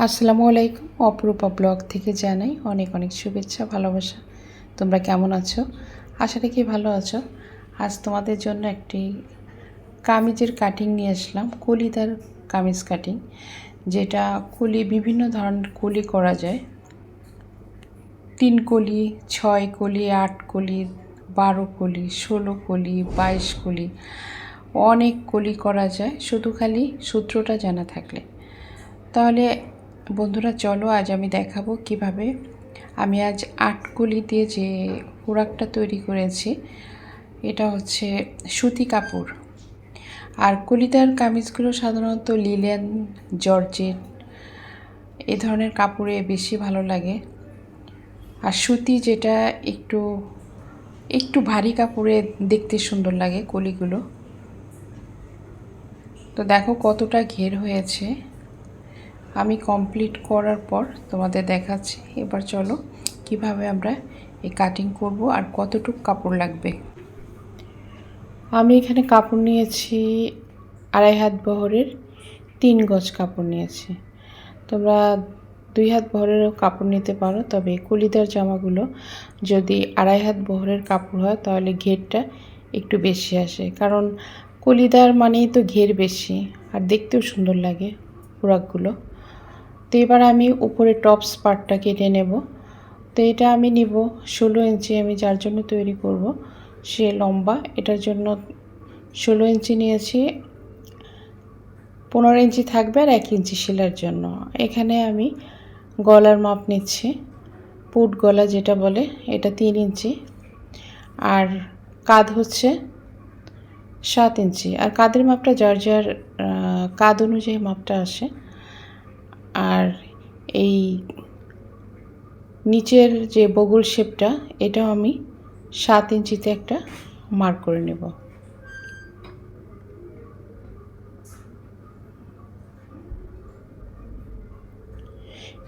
আসসালামু আলাইকুম। অপরূপা ব্লগ থেকে জানাই অনেক অনেক শুভেচ্ছা, ভালোবাসা। তোমরা কেমন আছো? আশা রাখি ভালো আছো। আজ তোমাদের জন্য একটি কামিজের কাটিং নিয়ে আসলাম, কলিদার কামিজ কাটিং, যেটা কলি বিভিন্ন ধরনের কলি করা যায়। 3 কলি, 6 কলি, 8 কলি, 12 কলি, 16 কলি, 22 কলি, অনেক কলি করা যায়, শুধু খালি সূত্রটা জানা থাকলে। তাহলে বন্ধুরা চলো, আজ আমি দেখাবো কিভাবে আমি আজ 8 কলি দিয়ে যে পোড়াকটা তৈরি করেছি। এটা হচ্ছে সুতি কাপড়। আর কলিদার কামিজগুলো সাধারণত লিলেন, জর্জেট এই ধরনের কাপড়ে বেশি ভালো লাগে। আর সুতি যেটা একটু একটু ভারী কাপড়ে দেখতে সুন্দর লাগে কলিগুলো। তো দেখো কতটা ঘের হয়েছে। আমি কমপ্লিট করার পর তোমাদের দেখাচ্ছি। এবার চলো কিভাবে আমরা এই কাটিং করব আর কতটুকু কাপড় লাগবে। আমি এখানে কাপড় নিয়েছি 2.5 হাত বহরের 3 গজ কাপড় নিয়েছি। তোমরা 2 হাত বহরেরও কাপড় নিতে পারো, তবে কলিদার জামাগুলো যদি 2.5 হাত বহরের কাপড় হয় তাহলে ঘেরটা একটু বেশি আসে, কারণ কলিদার মানেই তো ঘের বেশি আর দেখতেও সুন্দর লাগে পোড়াকগুলো। তো এবার আমি উপরে টপস পার্টটা কেটে নেব। তো এটা আমি নিব 16 ইঞ্চি, আমি যার জন্য তৈরি করব সে লম্বা। এটার জন্য 16 ইঞ্চি নিয়েছি, 15 ইঞ্চি থাকবে আর 1 ইঞ্চি সেলাইয়ের জন্য। এখানে আমি গলার মাপ নিচ্ছি, পুট গলা যেটা বলে, এটা 3 ইঞ্চি। আর কাঁধ হচ্ছে 7 ইঞ্চি। আর কাঁধের মাপটা যার যার কাঁধ অনুযায়ী মাপটা আসে। আর এই নিচের যে বগল শেপটা, এটাও আমি 7 ইঞ্চিতে একটা মার্ক করে নেব।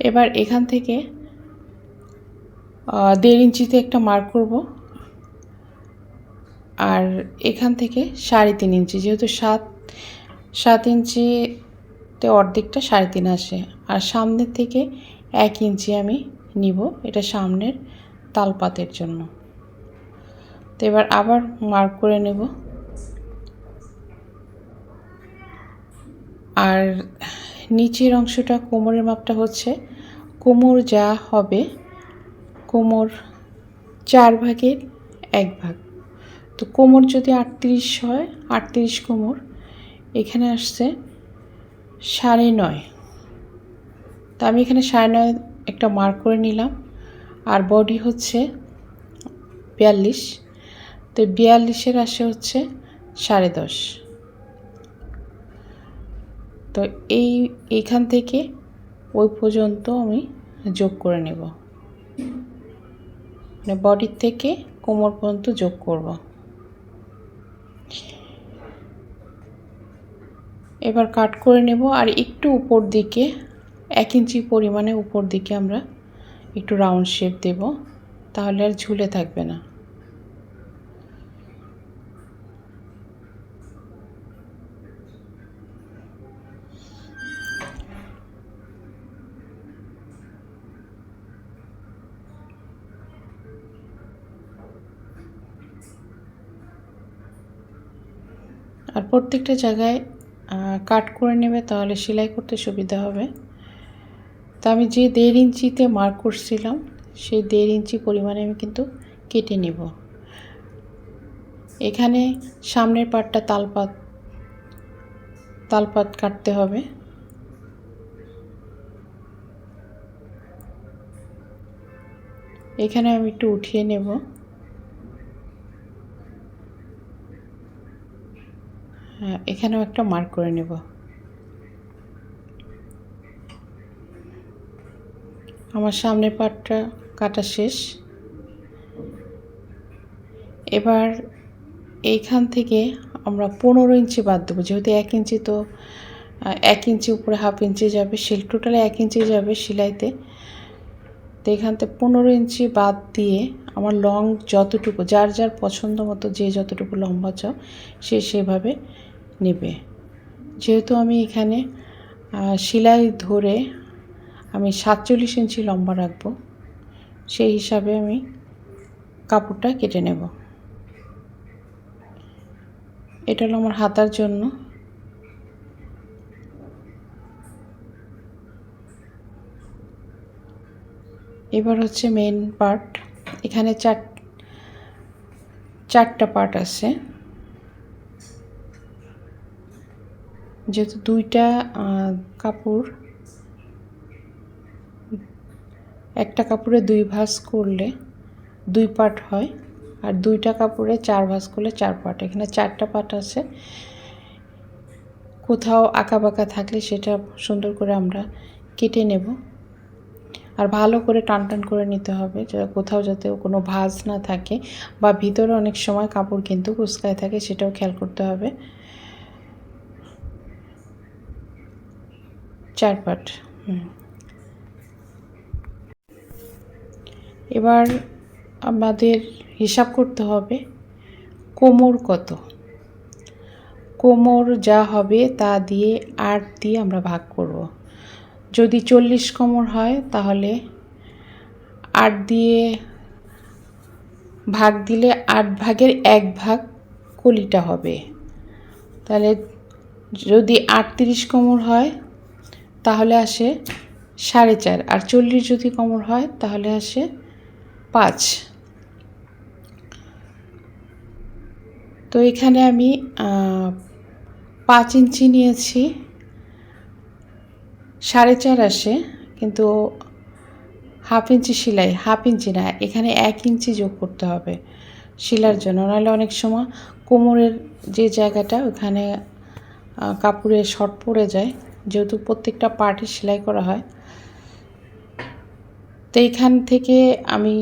এবার এখান থেকে 1.5 ইঞ্চিতে একটা মার্ক করব। আর এখান থেকে 3.5 ইঞ্চি, যেহেতু 7 ইঞ্চিতে অর্ধেকটা 3.5 আসে। আর সামনের থেকে 1 ইঞ্চি আমি নিব, এটা সামনের তালপাতের জন্য। তো এবার আবার মার্ক করে নেব। আর নিচের অংশটা, কোমরের মাপটা হচ্ছে, কোমর যা হবে কোমর 4 ভাগের 1 ভাগ। তো কোমর যদি 38 হয়, 38 কোমর, এখানে আসছে 9.5। তো আমি এখানে 9.5 একটা মার্ক করে নিলাম। আর বডি হচ্ছে 42, তো 42-এর আসে হচ্ছে 10.5। তো এইখান থেকে ওই পর্যন্ত আমি যোগ করে নেব, মানে বডির থেকে কোমর পর্যন্ত যোগ করব। এবার কাট করে নেব। আর একটু উপর দিকে 1 ইঞ্চি পরিমাণে উপর দিকে আমরা একটু রাউন্ড শেপ দেব, তাহলে আর ঝুলে থাকবে না। আর প্রত্যেকটা জায়গায় কাট করে নেবে, তাহলে সেলাই করতে সুবিধা হবে। তা আমি যে 1.5 ইঞ্চিতে মার্ক করছিলাম, সেই 1.5 ইঞ্চি পরিমাণে আমি কিন্তু কেটে নেব। এখানে সামনের পাটটা তালপাত কাটতে হবে। এখানে আমি একটু উঠিয়ে নেব। হ্যাঁ, এখানেও একটা মার্ক করে নেব। আমার সামনের পাটটা কাটা শেষ। এবার এইখান থেকে আমরা 15 ইঞ্চি বাদ দেবো, যেহেতু 1 ইঞ্চি, তো 1 ইঞ্চি উপরে হাফ ইঞ্চি যাবে, টোটালে 1 ইঞ্চি যাবে সেলাইতে। তো এখান থেকে 15 ইঞ্চি বাদ দিয়ে আমার লং যতটুকু, যার যার পছন্দ মতো যে যতটুকু লম্বা চাও সে সেভাবে নেবে। যেহেতু আমি এখানে সেলাই ধরে আমি 47 ইঞ্চি লম্বা রাখবো, সেই হিসাবে আমি কাপড়টা কেটে নেব। এটা হলো আমার হাতার জন্য। এবার হচ্ছে মেইন পার্ট। এখানে চারটা পার্ট আছে, যেহেতু দুইটা কাপড়, একটা কাপড়ে 2 ভাঁজ করলে 2 পার্ট হয়, আর দুইটা কাপড়ে 4 ভাঁজ করলে 4 পার্ট। এখানে 4টা পার্ট আছে। কোথাও আঁকা বাঁকা থাকলে সেটা সুন্দর করে আমরা কেটে নেব, আর ভালো করে টান করে নিতে হবে, কোথাও যাতে কোনো ভাঁজ না থাকে, বা ভিতরে অনেক সময় কাপড় কিন্তু কুঁচকায় থাকে, সেটাও খেয়াল করতে হবে। 4 পার্ট। এবার আমাদের হিসাব করতে হবে কোমর কত। কোমর যা হবে তা দিয়ে 8 দিয়ে আমরা ভাগ করব। যদি 40 কোমর হয় তাহলে 8 দিয়ে ভাগ দিলে 8 ভাগের 1 ভাগ কলিটা হবে। তাহলে যদি 38 কোমর হয় তাহলে আসে 4.5, আর 40 যদি কোমর হয় তাহলে আসে 5। তো এখানে আমি 5 ইঞ্চি নিয়েছি, 4.5 আসে, কিন্তু হাফ ইঞ্চি সেলাই, হাফ ইঞ্চি না, এখানে 1 ইঞ্চি যোগ করতে হবে সেলাইয়ের জন্য, নাহলে অনেক সময় কোমরের যে জায়গাটা ওখানে কাপড়ে শর্ট পড়ে যায়, যেহেতু প্রত্যেকটা পার্টে সেলাই করা হয়। তো এইখান থেকে আমি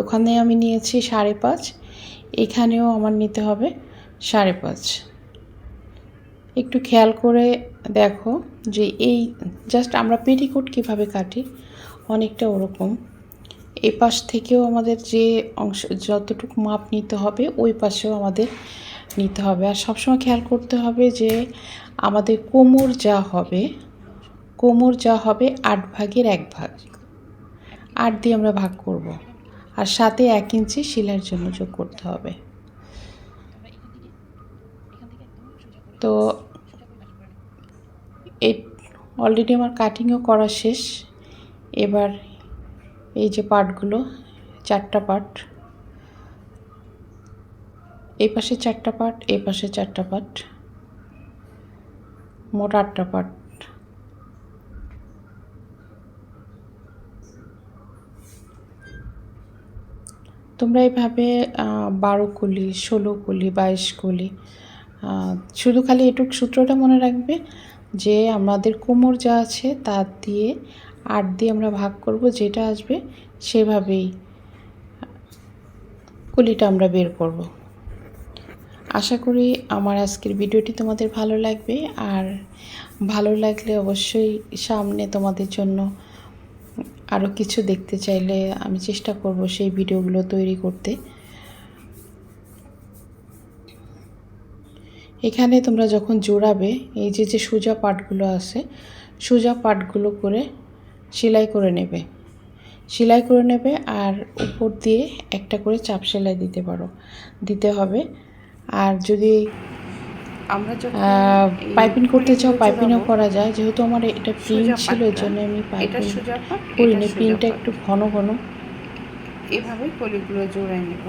ওখানে আমি নিয়েছি 5.5, এখানেও আমার নিতে হবে 5.5। একটু খেয়াল করে দেখো যে এই জাস্ট আমরা পেটিকোট কীভাবে কাটি, অনেকটা ওরকম এই পাশ থেকেও আমাদের যে অংশ যতটুকু মাপ নিতে হবে ওই পাশেও আমাদের নিতে হবে। আর সবসময় খেয়াল করতে হবে যে আমাদের কোমর যা হবে 8 ভাগের 1 ভাগ, 8 দিয়ে আমরা ভাগ করব, আর সাথে 1 ইঞ্চি সেলাইয়ের জন্য যোগ করতে হবে। তো এই অলরেডি আমার কাটিংও করা শেষ। এবার এই যে পার্টগুলো, 4টা পার্ট, এই পাশে 4টা পার্ট, এই পাশে 4টা পার্ট, মোট 8টা পার্ট। তোমরা এইভাবে 12 কলি, 16 কলি, 22 কলি, শুধু খালি এটুক সূত্রটা মনে রাখবে যে আমাদের কোমর যা আছে তার দিয়ে 8 দিয়ে আমরা ভাগ করব, যেটা আসবে সেভাবেই কলিটা আমরা বের করব। আশা করি আমার আজকের ভিডিওটি তোমাদের ভালো লাগবে, আর ভালো লাগলে অবশ্যই সামনে তোমাদের জন্য আরও কিছু দেখতে চাইলে আমি চেষ্টা করব সেই ভিডিওগুলো তৈরি করতে। এখানে তোমরা যখন জোড়াবে এই যে সোজা পার্টগুলো আছে, সোজা পার্টগুলো করে সেলাই করে নেবে, আর উপর দিয়ে একটা করে চাপ সেলাই দিতে হবে। আর যদি আমরা পাইপিং করতে চাও পাইপিংও করা যায়, যেহেতু আমার এটা প্রিন্ট ছিল এর জন্য আমি পাইপিং করিনি, প্রিন্টটা একটু ঘন ঘন। এভাবে কলিগুলো জোড়ায় নেব।